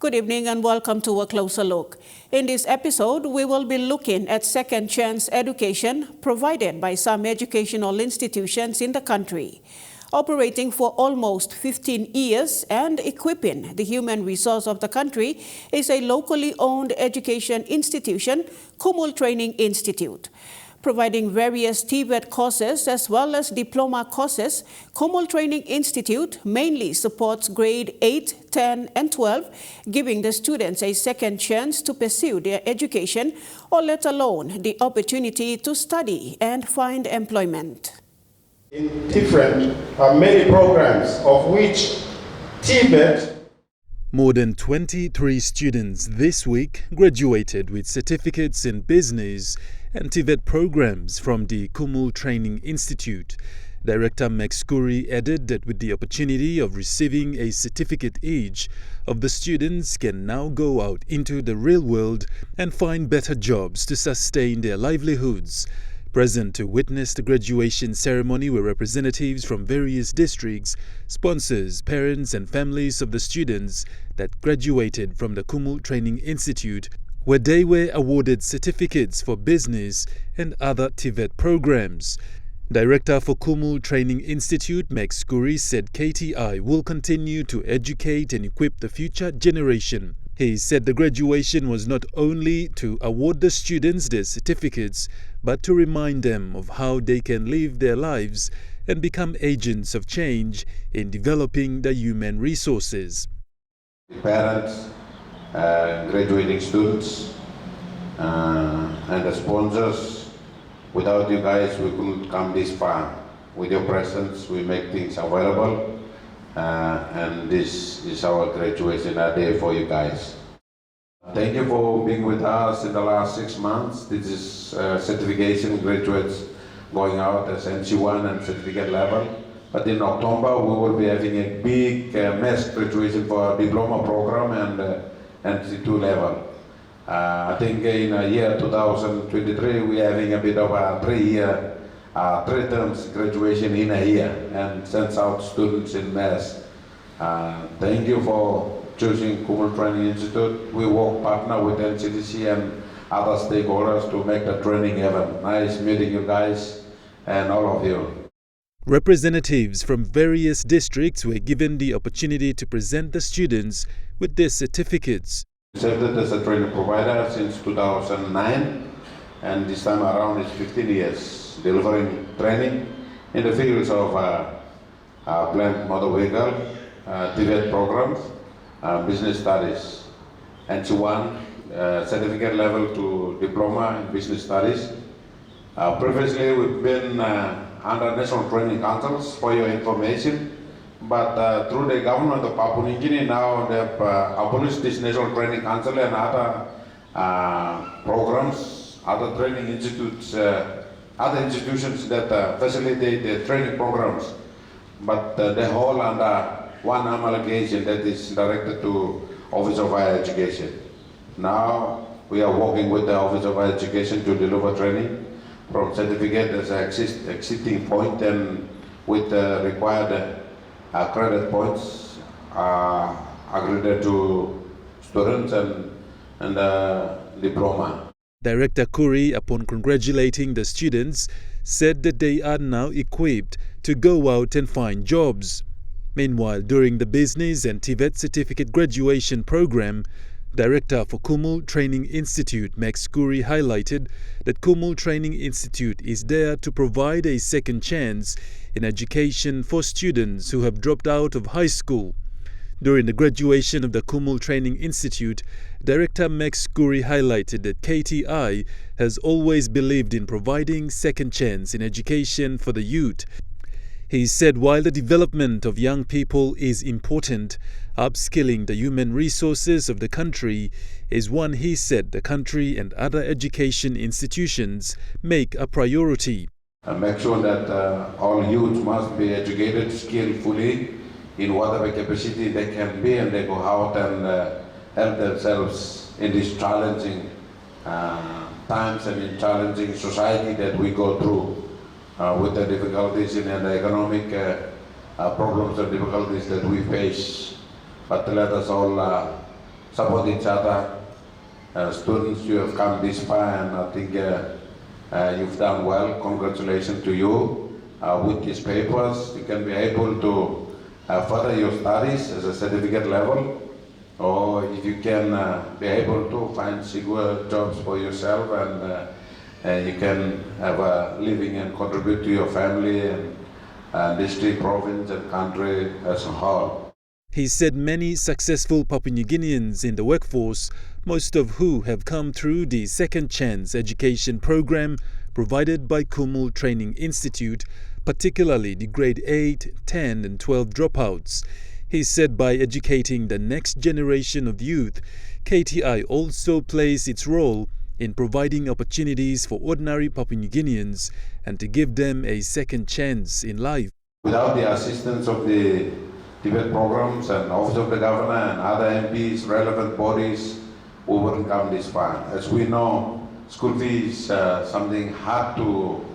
Good evening and welcome to a closer look. In this episode, we will be looking at second chance education provided by some educational institutions in the country. Operating for almost 15 years and equipping the human resource of the country is a locally owned education institution, Kumul Training Institute. Providing various TVET courses as well as diploma courses, Kumul Training Institute mainly supports grade 8, 10, and 12, giving the students a second chance to pursue their education or let alone the opportunity to study and find employment. In different many programs, of which TVET. More than 23 students this week graduated with certificates in business and TVET programs from the Kumul Training Institute. Director Max Kuri added that with the opportunity of receiving a certificate each, of the students can now go out into the real world and find better jobs to sustain their livelihoods. Present to witness the graduation ceremony were representatives from various districts, sponsors, parents and families of the students that graduated from the Kumul Training Institute, where they were awarded certificates for business and other TVET programs. Director for Kumul Training Institute, Max Kuri, said KTI will continue to educate and equip the future generation. He said the graduation was not only to award the students their certificates, but to remind them of how they can live their lives and become agents of change in developing the human resources. Parents, graduating students, and the sponsors, without you guys we couldn't come this far. With your presence we make things available. And this is our graduation day for you guys. Thank you for being with us in the last 6 months. This is certification graduates going out as MC1 and certificate level. But in October we will be having a big mass graduation for our diploma program and MC2 level. I think in the year 2023 we are having a bit of a 3-year 3 terms graduation in a year and sends out students in mass. Thank you for choosing Kumul Training Institute. We work partner with NCDC and other stakeholders to make the training happen. Nice meeting you guys and all of you. Representatives from various districts were given the opportunity to present the students with their certificates. We served as a training provider since 2009 and this time around it's 15 years. Delivering training in the fields of plant motor vehicle, TVET programs, business studies, NC1 certificate level to diploma in business studies. Previously we've been under national training councils for your information, but through the government of Papua New Guinea now they've abolished this national training council and other programs, other training institutes, other institutions that facilitate the training programs, but they all under one amalgamation that is directed to Office of Higher Education. Now we are working with the Office of Higher Education to deliver training from certificate as an existing point and with required credit points agreed to students and diploma. Director Kuri, upon congratulating the students, said that they are now equipped to go out and find jobs. Meanwhile, during the Business and TVET Certificate Graduation Program, Director for Kumul Training Institute, Max Kuri, highlighted that Kumul Training Institute is there to provide a second chance in education for students who have dropped out of high school. During the graduation of the Kumul Training Institute, Director Max Kuri highlighted that KTI has always believed in providing second chance in education for the youth. He said while the development of young people is important, upskilling the human resources of the country is one he said the country and other education institutions make a priority. Make sure that all youth must be educated skillfully in whatever capacity they can be, and they go out and help themselves in these challenging times and in challenging society that we go through with the difficulties in the economic problems and difficulties that we face. But let us all support each other. Students, you have come this far, and I think you've done well. Congratulations to you. With these papers, you can be able to further your studies as a certificate level, or if you can be able to find secure jobs for yourself, and you can have a living and contribute to your family and district, province, and country as a whole. He said many successful Papua New Guineans in the workforce, most of who have come through the Second Chance education program provided by Kumul Training Institute, particularly the grade 8, 10 and 12 dropouts. He said by educating the next generation of youth, KTI also plays its role in providing opportunities for ordinary Papua New Guineans and to give them a second chance in life. Without the assistance of the Tibet programs and Office of the Governor and other MPs, relevant bodies, we wouldn't come this far. As we know, school fees is something hard to,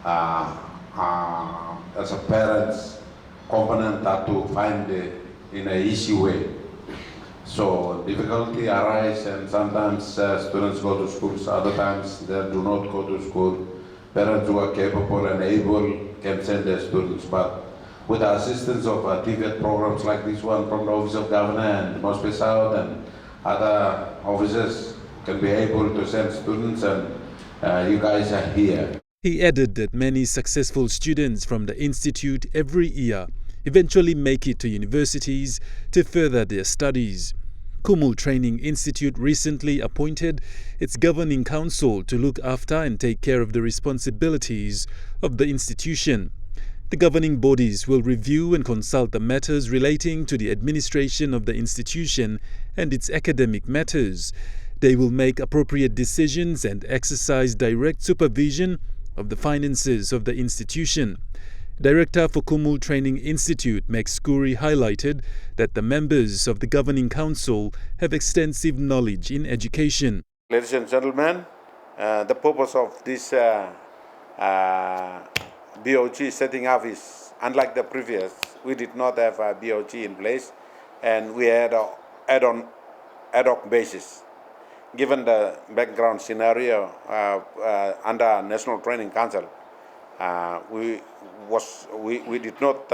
as a parent's component, hard to find in an easy way. So difficulty arises, and sometimes students go to schools, other times they do not go to school. Parents who are capable and able can send their students, but with the assistance of TVET programs like this one from the Office of Governor and Mospe South and other offices can be able to send students, and you guys are here. He added that many successful students from the institute every year eventually make it to universities to further their studies. Kumul Training Institute recently appointed its governing council to look after and take care of the responsibilities of the institution. The governing bodies will review and consult the matters relating to the administration of the institution and its academic matters. They will make appropriate decisions and exercise direct supervision of the finances of the institution. Director for Kumul Training Institute, Max Skuri, highlighted that the members of the governing council have extensive knowledge in education. Ladies and gentlemen, the purpose of this BOG setting up is, unlike the previous, we did not have a BOG in place, and we had an ad hoc basis. Given the background scenario under National Training Council, we did not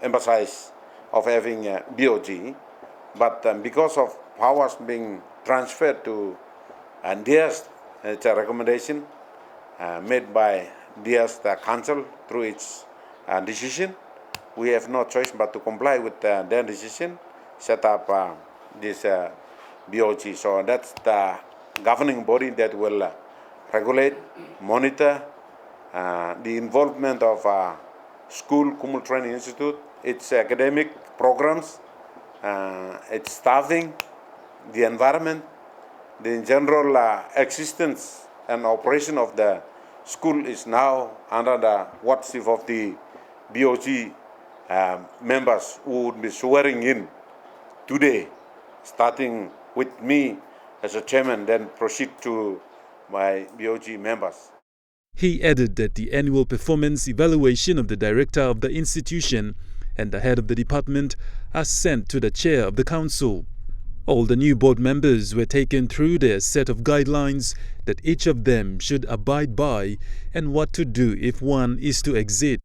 emphasize of having a BOG, but because of powers being transferred to DIAS, it's a recommendation made by DIAS, the council, through its decision. We have no choice but to comply with their decision, set up this BOG. So that's the governing body that will regulate, monitor the involvement of school, Kumul Training Institute, its academic programs, its staffing, the environment, the general existence and operation of the school is now under the wardship of the BOG members who would be swearing in today, starting with me as a chairman, then proceed to my BOG members. He added that the annual performance evaluation of the director of the institution and the head of the department are sent to the chair of the council. All the new board members were taken through their set of guidelines that each of them should abide by and what to do if one is to exit.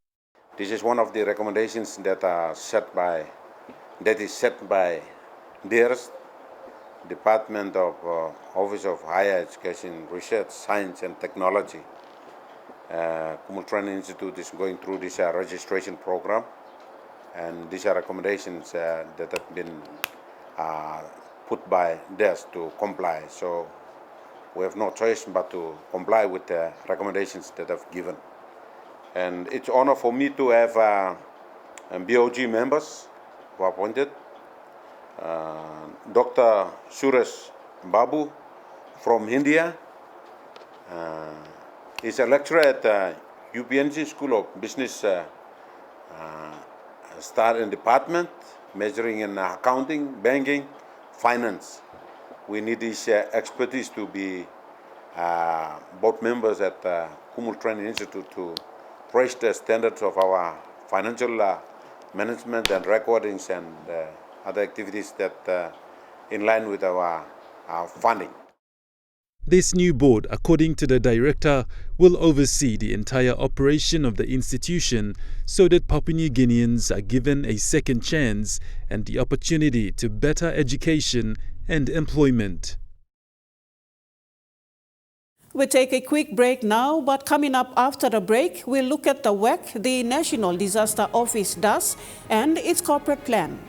This is one of the recommendations that is set by DIAS, Department of Office of Higher Education, Research, Science and Technology. Kumul Training Institute is going through this registration program, and these are recommendations that have been put by DIAS to comply. So we have no choice but to comply with the recommendations that I've given. And it's an honor for me to have BOG members who are appointed. Dr. Suresh Babu from India. He's a lecturer at UPNG School of Business Department, majoring in accounting, banking, finance. We need his expertise to be board members at Kumul Training Institute to raise the standards of our financial management and recordings and other activities that in line with our funding. This new board, according to the director, will oversee the entire operation of the institution so that Papua New Guineans are given a second chance and the opportunity to better education and employment. We take a quick break now, but coming up after the break, we'll look at the work the National Disaster Office does and its corporate plan.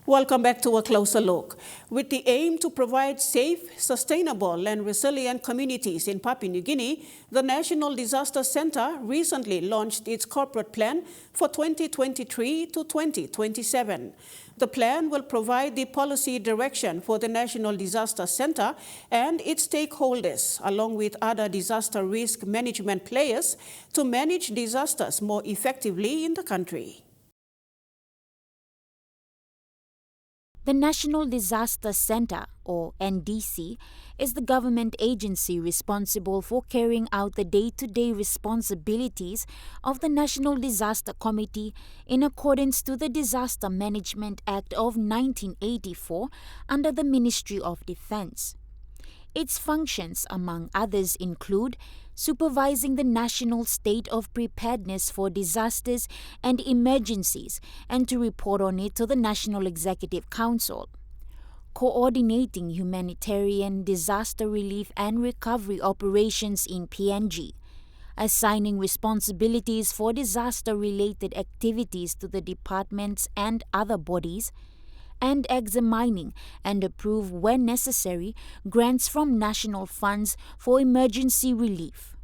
Welcome back to A Closer Look. With the aim to provide safe, sustainable and resilient communities in Papua New Guinea, the National Disaster Center recently launched its corporate plan for 2023 to 2027. The plan will provide the policy direction for the National Disaster Center and its stakeholders, along with other disaster risk management players, to manage disasters more effectively in the country. The National Disaster Center, or NDC, is the government agency responsible for carrying out the day-to-day responsibilities of the National Disaster Committee in accordance to the Disaster Management Act of 1984 under the Ministry of Defense. Its functions, among others, include supervising the national state of preparedness for disasters and emergencies and to report on it to the National Executive Council, coordinating humanitarian disaster relief and recovery operations in PNG, assigning responsibilities for disaster-related activities to the departments and other bodies, and examining and approve, when necessary, grants from national funds for emergency relief.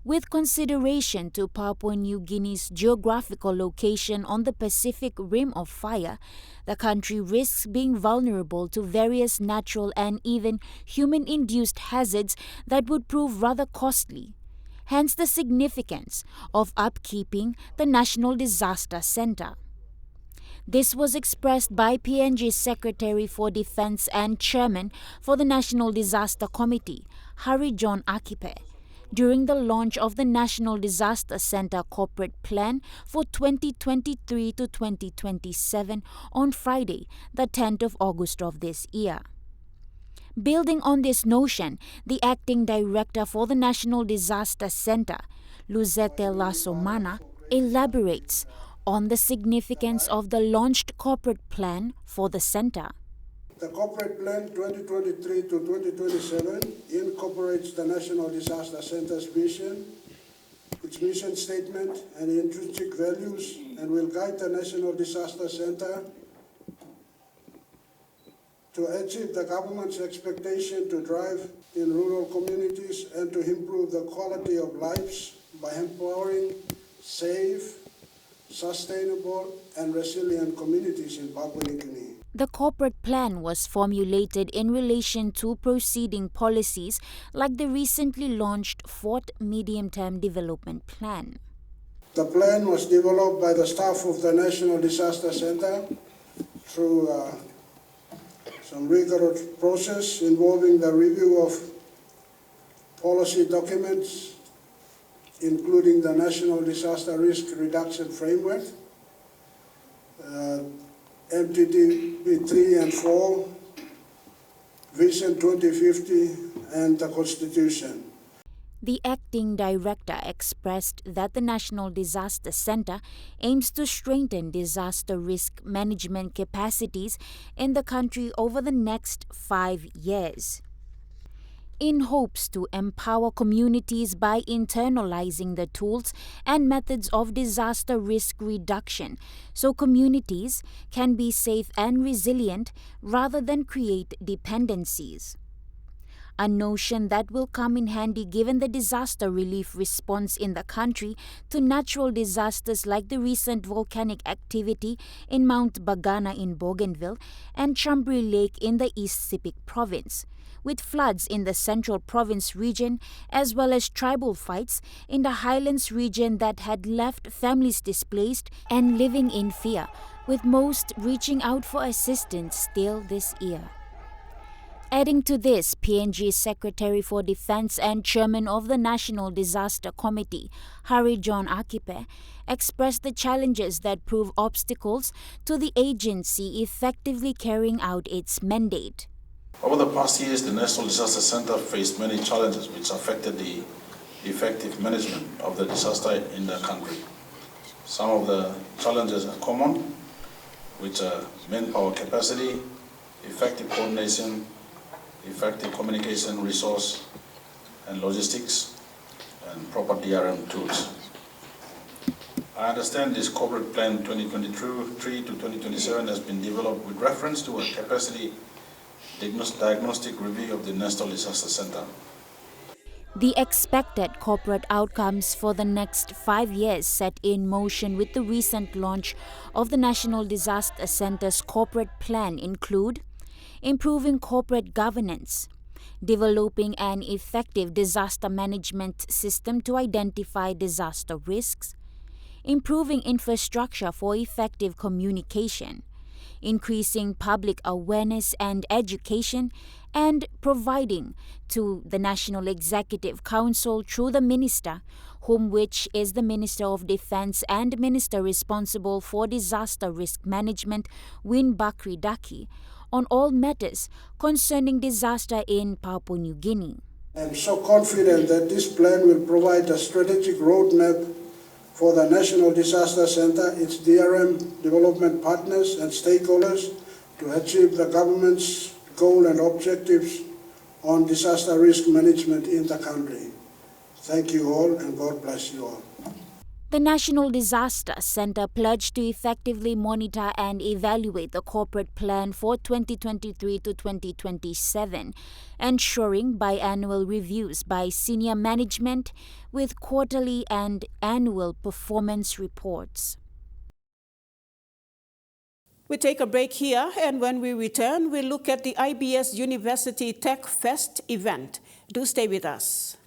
With consideration to Papua New Guinea's geographical location on the Pacific Rim of Fire, the country risks being vulnerable to various natural and even human-induced hazards that would prove rather costly. Hence the significance of upkeeping the National Disaster Center. This was expressed by PNG's Secretary for Defense and Chairman for the National Disaster Committee, Hari John Akipe, during the launch of the National Disaster Center Corporate Plan for 2023 to 2027 on Friday, the 10th of August of this year. Building on this notion, the Acting Director for the National Disaster Center, Luzete Lasomana, elaborates on the significance of the launched corporate plan for the center. The corporate plan 2023 to 2027 incorporates the National Disaster Center's vision, its mission statement and intrinsic values, and will guide the National Disaster Center to achieve the government's expectation to drive in rural communities and to improve the quality of lives by empowering safe, sustainable and resilient communities in Papua New Guinea. The corporate plan was formulated in relation to proceeding policies like the recently launched Fourth Medium-Term Development Plan. The plan was developed by the staff of the National Disaster Center through some rigorous process involving the review of policy documents, including the National Disaster Risk Reduction Framework, MTTV 3 and 4, Vision 2050, and the Constitution. The acting director expressed that the National Disaster Center aims to strengthen disaster risk management capacities in the country over the next 5 years, in hopes to empower communities by internalizing the tools and methods of disaster risk reduction so communities can be safe and resilient rather than create dependencies. A notion that will come in handy given the disaster relief response in the country to natural disasters like the recent volcanic activity in Mount Bagana in Bougainville and Chambri Lake in the East Sepik province, with floods in the Central Province region as well as tribal fights in the Highlands region that had left families displaced and living in fear, with most reaching out for assistance still this year. Adding to this, PNG's Secretary for Defense and Chairman of the National Disaster Committee, Hari John Akipe, expressed the challenges that prove obstacles to the agency effectively carrying out its mandate. Over the past years, the National Disaster Center faced many challenges which affected the effective management of the disaster in the country. Some of the challenges are common, which are manpower capacity, effective coordination, effective communication resource and logistics, and proper DRM tools. I understand this corporate plan 2023 to 2027 has been developed with reference to a capacity diagnostic review of the National Disaster Center. The expected corporate outcomes for the next 5 years set in motion with the recent launch of the National Disaster Center's corporate plan include improving corporate governance, developing an effective disaster management system to identify disaster risks, improving infrastructure for effective communication, increasing public awareness and education, and providing to the National Executive Council through the Minister, which is the Minister of Defense and Minister responsible for disaster risk management, Win Bakri Daki, on all matters concerning disaster in Papua New Guinea. I am so confident that this plan will provide a strategic roadmap for the National Disaster Center, its DRM development partners and stakeholders to achieve the government's goal and objectives on disaster risk management in the country. Thank you all and God bless you all. The National Disaster Center pledged to effectively monitor and evaluate the corporate plan for 2023 to 2027, ensuring biannual reviews by senior management with quarterly and annual performance reports. We take a break here, and when we return, we look at the IBS University Tech Fest event. Do stay with us.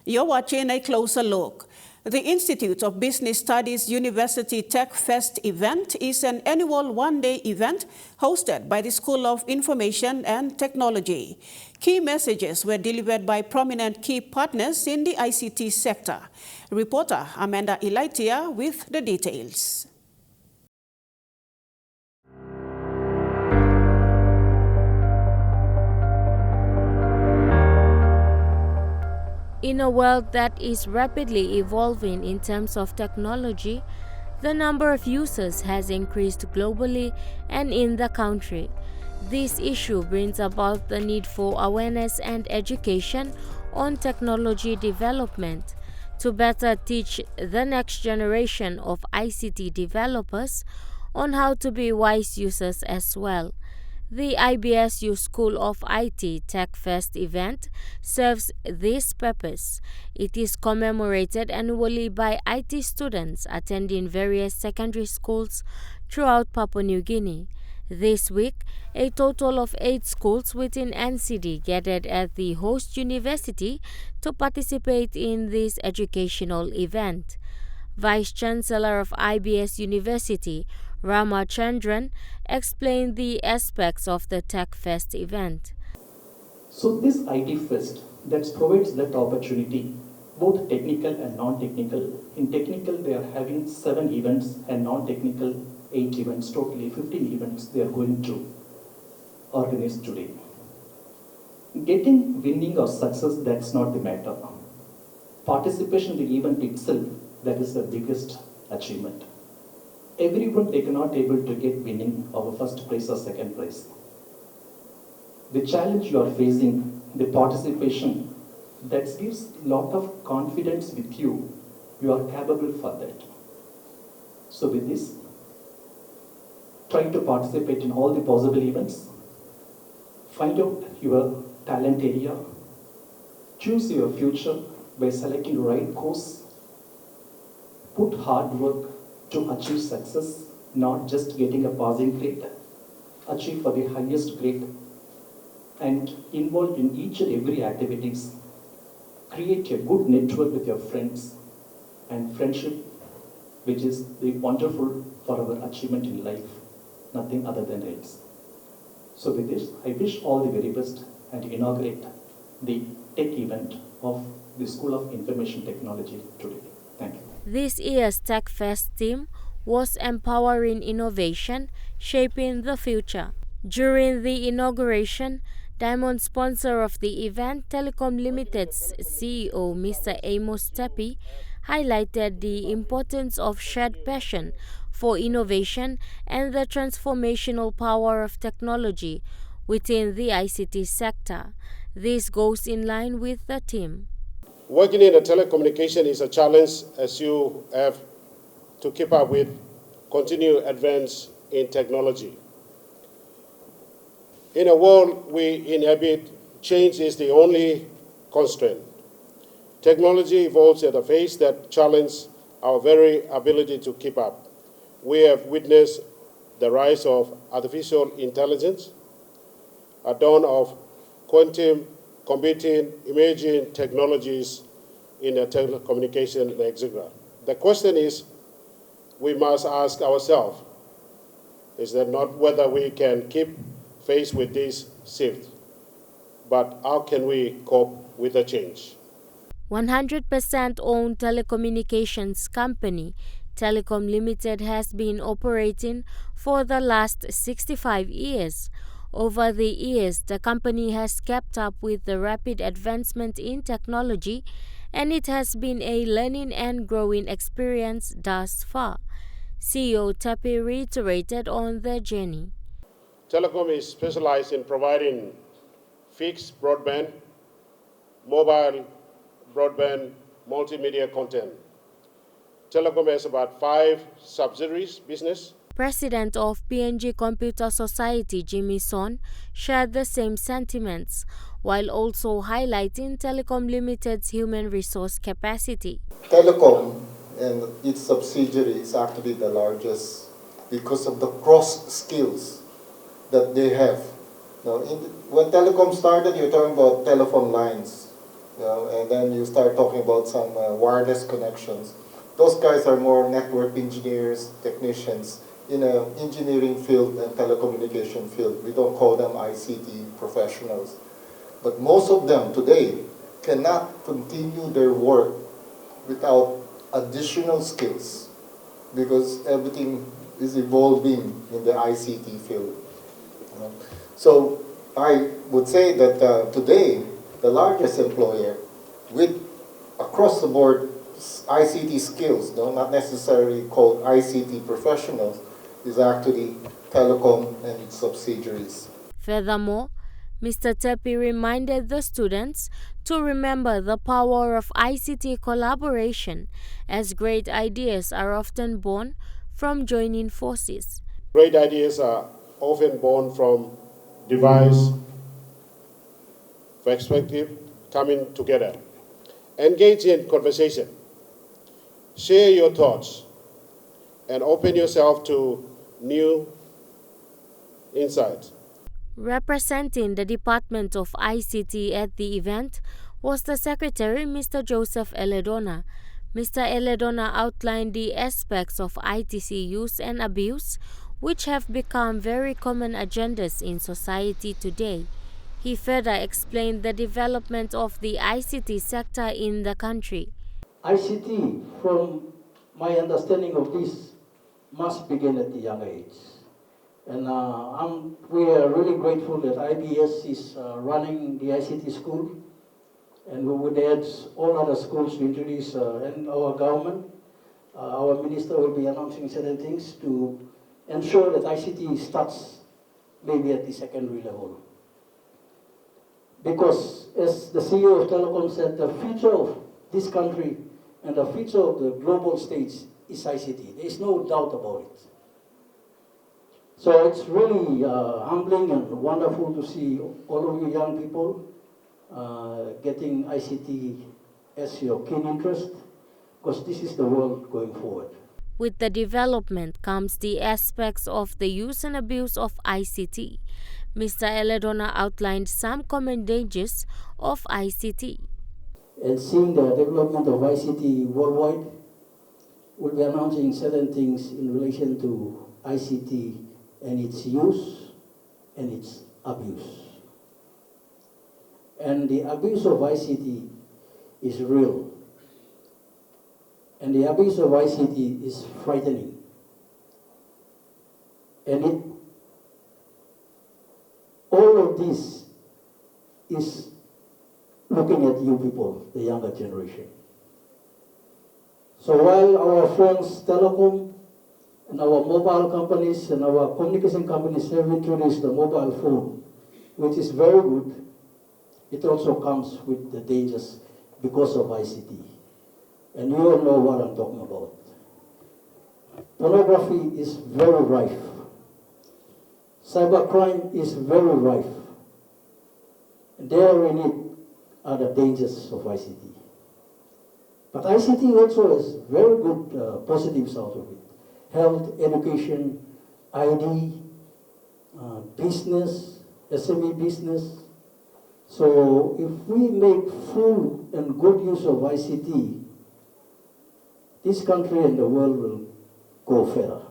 You're watching A Closer Look. The Institute of Business Studies University Tech Fest event is an annual one-day event hosted by the School of Information and Technology. Key messages were delivered by prominent key partners in the ICT sector. Reporter Amanda Ilaitia with the details. In a world that is rapidly evolving in terms of technology, the number of users has increased globally and in the country. This issue brings about the need for awareness and education on technology development to better teach the next generation of ICT developers on how to be wise users as well. The IBSU School of IT Tech Fest event serves this purpose. It is commemorated annually by IT students attending various secondary schools throughout Papua New Guinea. This week, a total of 8 schools within NCD gathered at the host university to participate in this educational event. Vice-Chancellor of IBS University, Ramachandran, explained the aspects of the Tech Fest event. So this IT Fest that provides that opportunity, both technical and non-technical. In technical, they are having 7 events and non-technical 8 events, totally 15 events they are going to organize today. Getting winning or success, that's not the matter. Participation in the event itself, that is the biggest achievement. Everyone, they cannot able to get winning of a first prize or second prize. The challenge you are facing, the participation, that gives a lot of confidence with you. You are capable for that. So with this, try to participate in all the possible events. Find out your talent area. Choose your future by selecting the right course. Put hard work to achieve success, not just getting a passing grade. Achieve for the highest grade and involved in each and every activities. Create a good network with your friends and friendship, which is the wonderful for our achievement in life. nothing other than rails. So with this, I wish all the very best and inaugurate the tech event of the School of Information Technology today. Thank you. This year's Tech Fest theme was Empowering Innovation, Shaping the Future. During the inauguration, Diamond sponsor of the event, Telecom Limited's CEO Mr. Amos Tepi, highlighted the importance of shared passion for innovation and the transformational power of technology within the ICT sector. This goes in line with the theme. Working in a telecommunication is a challenge as you have to keep up with continued advance in technology. In a world we inhabit, change is the only constraint. Technology evolves at a pace that challenges our very ability to keep up. We have witnessed the rise of artificial intelligence, a dawn of quantum computing, emerging technologies in the telecommunication, etc. The question is, we must ask ourselves, is that not whether we can keep pace with this shift, but how can we cope with the change? 100% owned telecommunications company, Telecom Limited has been operating for the last 65 years. Over the years, the company has kept up with the rapid advancement in technology, and it has been a learning and growing experience thus far. CEO Tepi reiterated on the journey. Telecom is specialized in providing fixed broadband, mobile broadband, multimedia content. Telecom has about 5 subsidiaries business. President of PNG Computer Society, Jimmy Son, shared the same sentiments, while also highlighting Telecom Limited's human resource capacity. Telecom and its subsidiary is actually the largest because of the cross skills that they have. Now, when telecom started, you're talking about telephone lines, and then you start talking about some wireless connections. Those guys are more network engineers, technicians in an engineering field and telecommunication field. We don't call them ICT professionals. But most of them today cannot continue their work without additional skills because everything is evolving in the ICT field. So I would say that today, the largest employer with across the board ICT skills, not necessarily called ICT professionals, is actually Telecom and its subsidiaries. Furthermore, Mr. Tepi reminded the students to remember the power of ICT collaboration, as great ideas are often born from joining forces. Great ideas are often born from device perspective coming together. Engage in conversation. Share your thoughts and open yourself to new insights. Representing the Department of ICT at the event was the Secretary, Mr. Joseph Eledona. Mr. Eledona outlined the aspects of ITC use and abuse, which have become very common agendas in society today. He further explained the development of the ICT sector in the country. ICT, from my understanding of this, must begin at a young age. And we are really grateful that IBS is running the ICT school, and we would urge all other schools to introduce, and our government, our minister will be announcing certain things to ensure that ICT starts maybe at the secondary level. Because as the CEO of Telecom said, the future of this country and the future of the global stage is ICT. There is no doubt about it. So it's really humbling and wonderful to see all of you young people getting ICT as your keen interest, because this is the world going forward. With the development comes the aspects of the use and abuse of ICT. Mr. Eledona outlined some common dangers of ICT. And seeing the development of ICT worldwide, we'll be announcing certain things in relation to ICT and its use and its abuse. And the abuse of ICT is real. And the abuse of ICT is frightening. And all of this is looking at you people, the younger generation. So while our friends telecom and our mobile companies and our communication companies have introduced the mobile phone, which is very good, it also comes with the dangers because of ICT. And you all know what I'm talking about. Pornography is very rife. Cybercrime is very rife. And there in it are the dangers of ICT. But ICT also has very good positives out of it. Health, education, ID, business, SME business. So if we make full and good use of ICT, this country and the world will go further.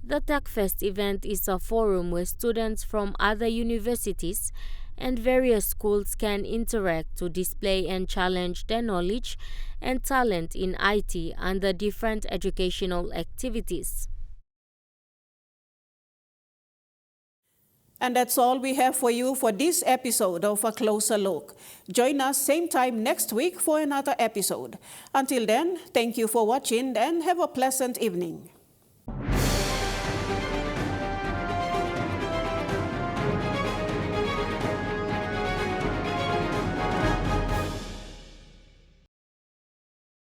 The Tech Fest event is a forum where students from other universities and various schools can interact to display and challenge their knowledge and talent in IT under different educational activities. And that's all we have for you for this episode of A Closer Look. Join us same time next week for another episode. Until then, thank you for watching and have a pleasant evening.